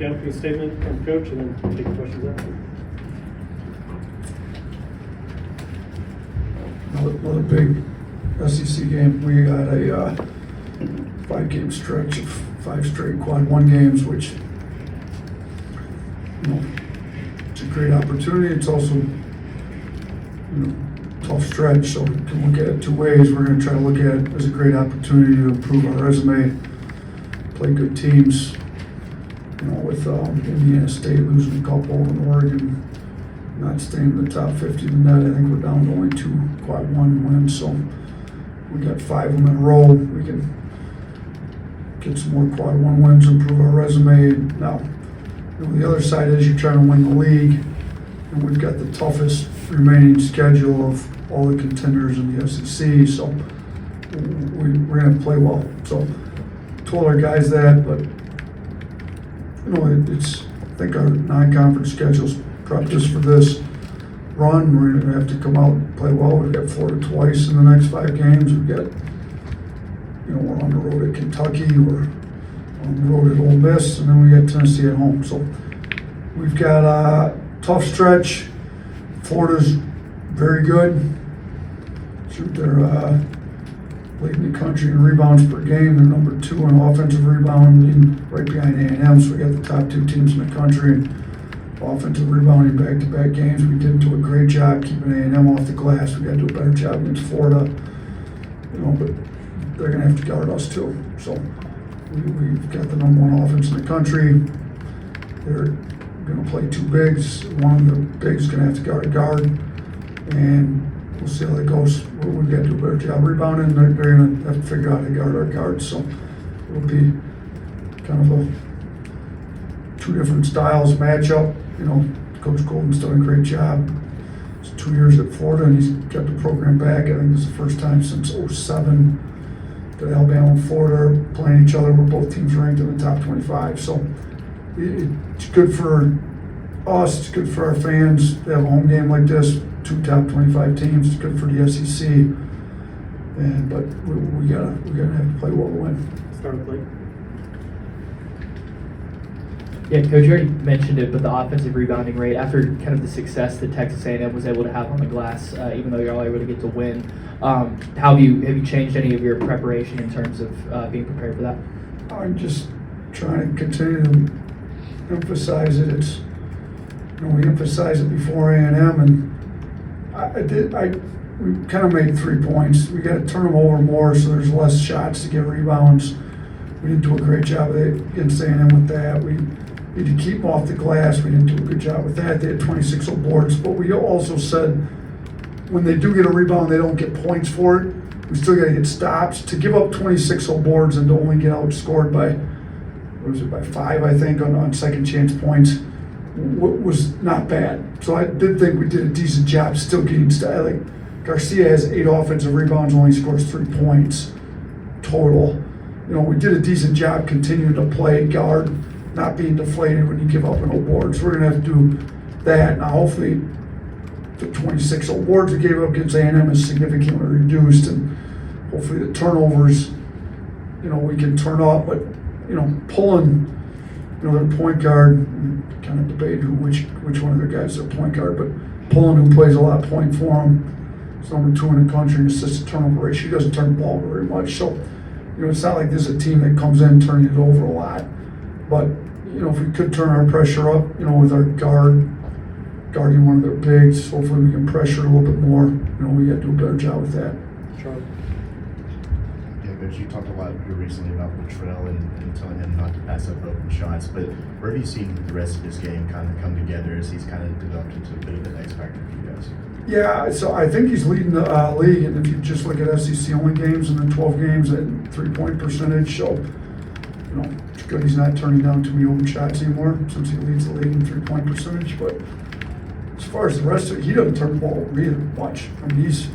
Okay, a statement from Coach and then take questions after. Another big SEC game. We got a 5-game stretch of 5 straight quad 1 games, which, it's a great opportunity. It's also, tough stretch, so we can look at it 2 ways. We're going to try to look at it as a great opportunity to improve our resume, play good teams, with Indiana State losing a couple and Oregon not staying in the top 50 in the net. I think we're down to only 2 quad 1 wins, so we got 5 of them in a row. We can get some more quad 1 wins, improve our resume. Now, the other side is you're trying to win the league, and we've got the toughest remaining schedule of all the contenders in the SEC, so we're going to play well. So told our guys that, but I think our non-conference schedule's prepped us for this run. We're going to have to come out and play well. We've got Florida twice in the next 5 games. We've got, we're on the road at Kentucky, we're on the road at Ole Miss, and then we got Tennessee at home. So we've got a tough stretch. Florida's very good. Shoot, they're leading the country in rebounds per game. They're number 2 in offensive rebounding, right behind A&M. So we got the top 2 teams in the country in offensive rebounding back-to-back games. We didn't do a great job keeping A&M off the glass. We got to do a better job against Florida. But they're going to have to guard us too. So we've got the number 1 offense in the country. They're going to play 2 bigs. One of the bigs is going to have to guard a guard, and we'll see how that goes. We've got to do a better job rebounding. They're going to have to figure out how to guard our guards. So it'll be kind of 2 different styles matchup. Coach Golden's done a great job. It's 2 years at Florida, and he's got the program back. I think this is the first time since '07 that Alabama and Florida are playing each other. We're both teams ranked in the top 25. So it's good for us. It's good for our fans to have a home game like this. 2 top 25 teams. It's good for the SEC. But we gotta have to play well to win. Start with Blake. Yeah, Coach, you already mentioned it, but the offensive rebounding rate, after kind of the success that Texas A&M was able to have on the glass, even though you're all able to get to win, how have you changed any of your preparation in terms of being prepared for that? I'm just trying to continue to emphasize it. It's, we emphasized it before A&M, and we kind of made 3 points. We got to turn them over more so there's less shots to get rebounds. We didn't do a great job against A&M with that. We need to keep them off the glass. We didn't do a good job with that. They had 26 boards, but we also said when they do get a rebound, they don't get points for it. We still got to get stops. To give up 26 boards and to only get outscored by, by 5, I think, on second chance points was not bad. So I did think we did a decent job still getting stops. Like Garcia has 8 offensive rebounds, only scores 3 points total. We did a decent job continuing to play guard, not being deflated when you give up an board. So we're going to have to do that. Now, hopefully, the 26 boards we gave up against A&M is significantly reduced, and hopefully the turnovers, we can turn up. But, pulling, their point guard, kind of debate which one of their guys is their point guard, but Pullen, who plays a lot of point for him, is number 2 in the country in assist to turnover ratio. He doesn't turn the ball very much. So, it's not like this is a team that comes in turning it over a lot. But, if we could turn our pressure up, with our guarding one of their bigs, hopefully we can pressure a little bit more. We got to do a better job with that. Charlie. Yeah, Coach, you talked a lot here recently about Latrell and telling him not to pass up open shots, but where have you seen the rest of his game kind of come together as he's kind of developed into a bit of an X factor for you guys? Yeah, so I think he's leading the league, and if you just look at SEC only games and then 12 games at 3-point percentage, so it's good he's not turning down too many open shots anymore since he leads the league in 3-point percentage. But as far as the rest of it, he doesn't turn the ball over either much. I mean, he's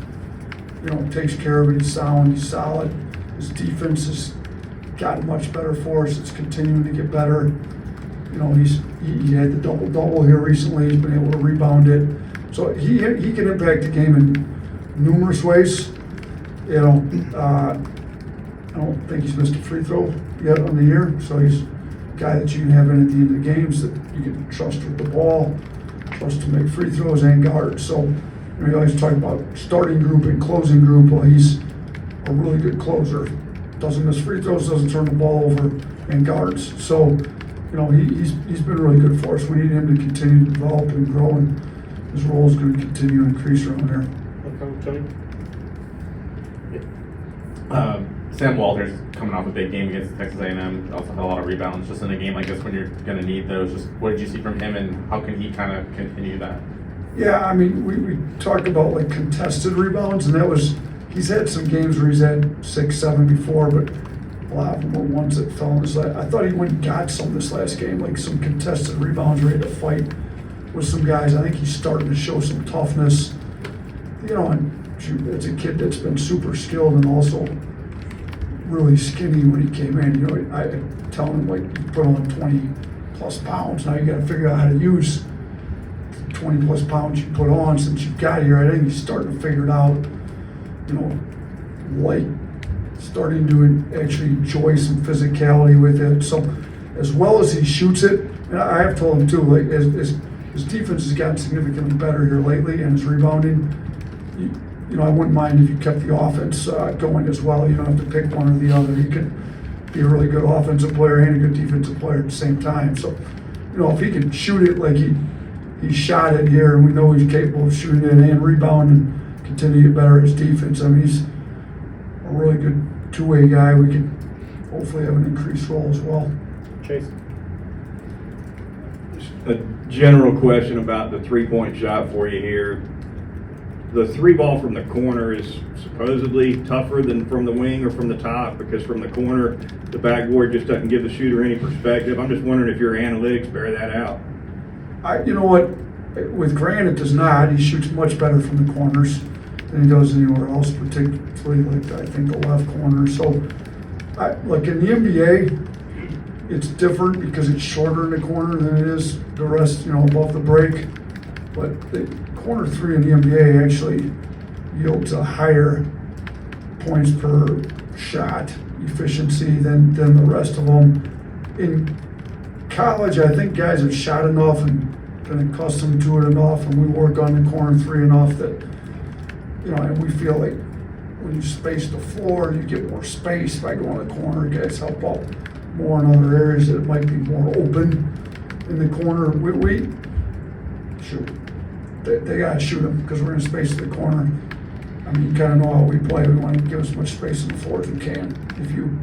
takes care of it. He's sound. He's solid. His defense has gotten much better for us. It's continuing to get better. He had the double-double here recently. He's been able to rebound it. So he can impact the game in numerous ways. I don't think he's missed a free throw yet on the year, so he's guy that you can have in at the end of the games that you can trust with the ball, trust to make free throws and guard. So, you always talk about starting group and closing group. Well, he's a really good closer. Doesn't miss free throws, doesn't turn the ball over, and guards. So, he's been really good for us. We need him to continue to develop and grow, and his role is going to continue to increase around here. Tony? Sam Walters coming off a big game against Texas A&M, also had a lot of rebounds. Just in a game like this when you're going to need those, just what did you see from him and how can he kind of continue that? Yeah, I mean, we talked about like contested rebounds, and he's had some games where he's had 6, 7 before, but a lot of them were ones that fell in his lap. I thought he went and got some this last game, like some contested rebounds, ready to fight with some guys. I think he's starting to show some toughness. And shoot, as a kid that's been super skilled and also really skinny when he came in. I tell him, like, you put on 20 plus pounds. Now you got to figure out how to use 20 plus pounds you put on since you got here. I think he's starting to figure it out, like starting to actually enjoy some physicality with it. So as well as he shoots it, and I have told him too, like his defense has gotten significantly better here lately, and his rebounding, I wouldn't mind if you kept the offense going as well. You don't have to pick one or the other. You can be a really good offensive player and a good defensive player at the same time. So, if he can shoot it like he shot it here, and we know he's capable of shooting it and rebounding and continue to get better at his defense. I mean, he's a really good two-way guy. We can hopefully have an increased role as well. Chase? A general question about the three-point shot for you here. The three ball from the corner is supposedly tougher than from the wing or from the top, because from the corner, the backboard just doesn't give the shooter any perspective. I'm just wondering if your analytics bear that out. You know what? With Grant, it does not. He shoots much better from the corners than he does anywhere else, particularly like I think the left corner. So, like in the NBA, it's different because it's shorter in the corner than it is the rest, above the break. But the corner three in the NBA actually yields a higher points per shot efficiency than the rest of them. In college, I think guys have shot enough and been accustomed to it enough, and we work on the corner three enough that, and we feel like when you space the floor, you get more space by going to the corner. Guys help out more in other areas that might be more open in the corner. We shoot. They got to shoot them because we're in space at the corner. I mean, you kind of know how we play. We want to give as much space on the floor as we can. If you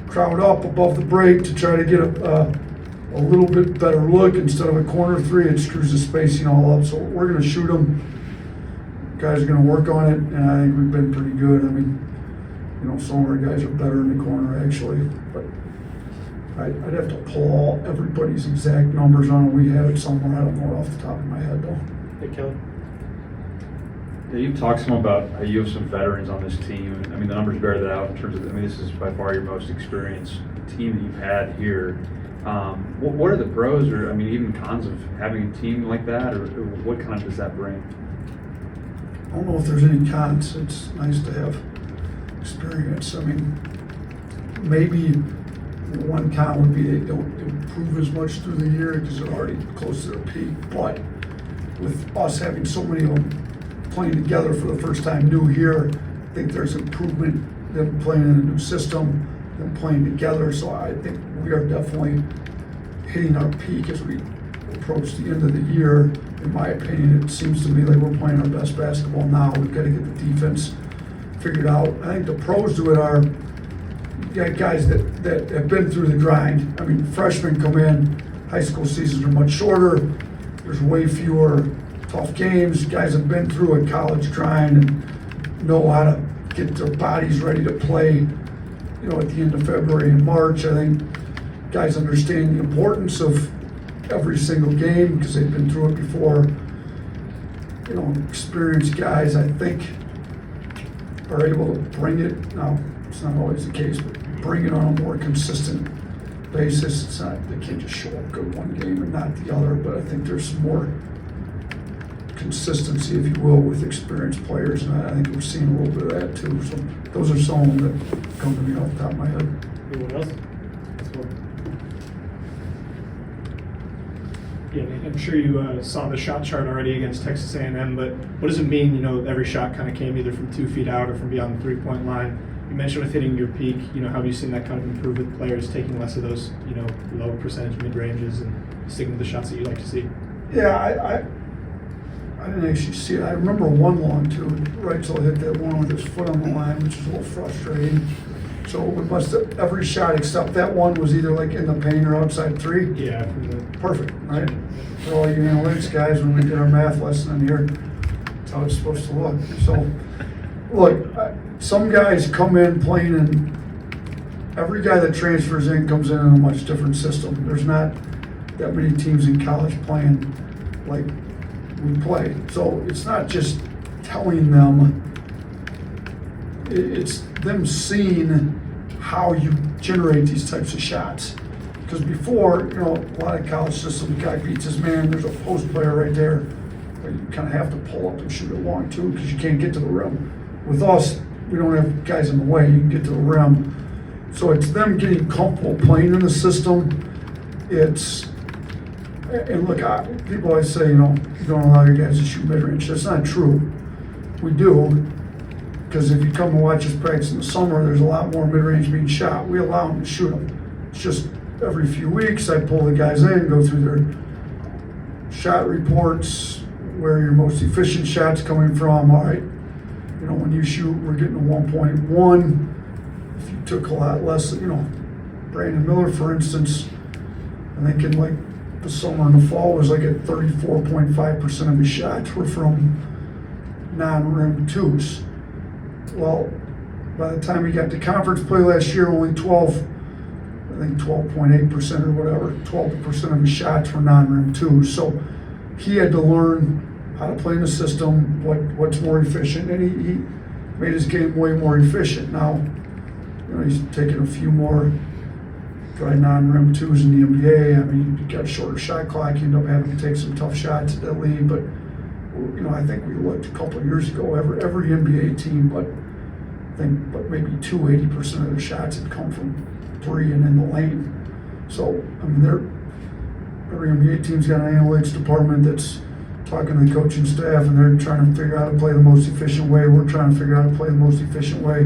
crowd up above the break to try to get a little bit better look instead of a corner three, it screws the spacing all up. So we're going to shoot them. Guys are going to work on it, and I think we've been pretty good. I mean, some of our guys are better in the corner actually, but I'd have to pull everybody's exact numbers on it. We have it somewhere. I don't know it off the top of my head though. Hey, Kelly? Yeah, you've talked some about how you have some veterans on this team. I mean, the numbers bear that out in terms of, this is by far your most experienced team that you've had here. What are the pros or, even cons of having a team like that, or what kind of does that bring? I don't know if there's any cons. It's nice to have experience. I mean, maybe one con would be they don't improve as much through the year because they're already close to their peak. But with us having so many of them playing together for the first time new here, I think there's improvement, them playing in a new system, them playing together. So I think we are definitely hitting our peak as we approach the end of the year. In my opinion, it seems to me like we're playing our best basketball now. We've got to get the defense figured out. I think the pros to it are guys that have been through the grind. I mean, freshmen come in, high school seasons are much shorter. There's way fewer tough games. Guys have been through a college grind and know how to get their bodies ready to play, at the end of February and March. I think guys understand the importance of every single game because they've been through it before. Experienced guys, I think, are able to bring it. Now, it's not always the case, but bring it on a more consistent basis. It's not, they can't just show up good one game and not the other, but I think there's some more consistency, if you will, with experienced players, and I think we're seeing a little bit of that too. So those are some of them that come to me off the top of my head. Anyone else? Yeah, I'm sure you saw the shot chart already against Texas A&M, but what does it mean, every shot kind of came either from 2 feet out or from beyond the three-point line? You mentioned with hitting your peak, how have you seen that kind of improve with players taking less of those, low percentage mid-ranges and sticking to the shots that you like to see? Yeah, I didn't actually see it. I remember one long two, right till I hit that one with his foot on the line, which is a little frustrating. So we must have, every shot except that one was either like in the paint or outside three. Yeah. Perfect, right? For all you analytics guys, when we did our math lesson in here, that's how it's supposed to look. So, look, some guys come in playing in, every guy that transfers in comes in a much different system. There's not that many teams in college playing like we play. So it's not just telling them, it's them seeing how you generate these types of shots. Because before, a lot of college systems, the guy beats his man, there's a post player right there, but you kind of have to pull up and shoot it long too, because you can't get to the rim. With us, we don't have guys in the way, you can get to the rim. So it's them getting comfortable playing in the system. And look, people always say, you don't allow your guys to shoot mid-range. That's not true. We do. Because if you come and watch us practice in the summer, there's a lot more mid-range being shot. We allow them to shoot them. It's just every few weeks I pull the guys in, go through their shot reports, where your most efficient shot's coming from. All right, when you shoot, we're getting a 1.1. If you took a lot less, Brandon Miller, for instance, I think in like the summer and the fall was like at 34.5% of his shots were from non-rim twos. Well, by the time he got to conference play last year, only 12.8% or whatever, 12% of his shots were non-rim twos. So he had to learn how to play in the system, what's more efficient, and he made his game way more efficient. Now, he's taking a few more dry non-rim twos in the NBA. I mean, you got a shorter shot clock, you end up having to take some tough shots at that league, but I think we looked a couple of years ago, every NBA team, but maybe 80% of their shots had come from three and in the lane. So, I mean, every NBA team's got an analytics department that's talking to the coaching staff, and they're trying to figure out how to play the most efficient way. We're trying to figure out how to play the most efficient way.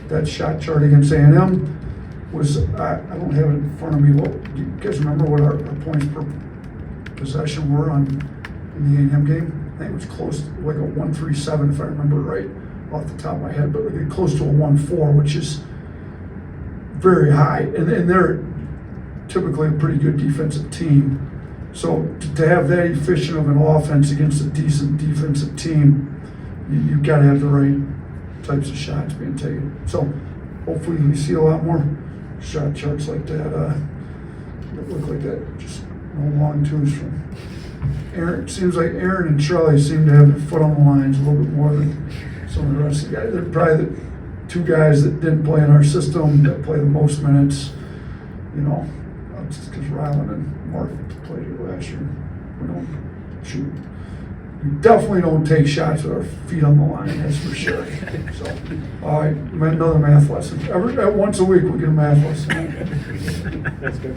That shot chart against A&M was, I don't have it in front of me. Do you guys remember what our points per possession were in the A&M game? I think it was close to like a 1.37 if I remember right off the top of my head, but like close to a 1.4, which is very high. And they're typically a pretty good defensive team. So to have that efficient of an offense against a decent defensive team, you've got to have the right types of shots being taken. So hopefully we see a lot more shot charts like that that look like that. Just no long twos from Aaron. It seems like Aaron and Charlie seem to have their foot on the lines a little bit more than some of the rest of the guys. They're probably the two guys that didn't play in our system that play the most minutes. Just because Ryland and Mark played here last year. We don't shoot. We definitely don't take shots with our feet on the line, that's for sure. So, all right, another math lesson. Once a week we get a math lesson. That's good.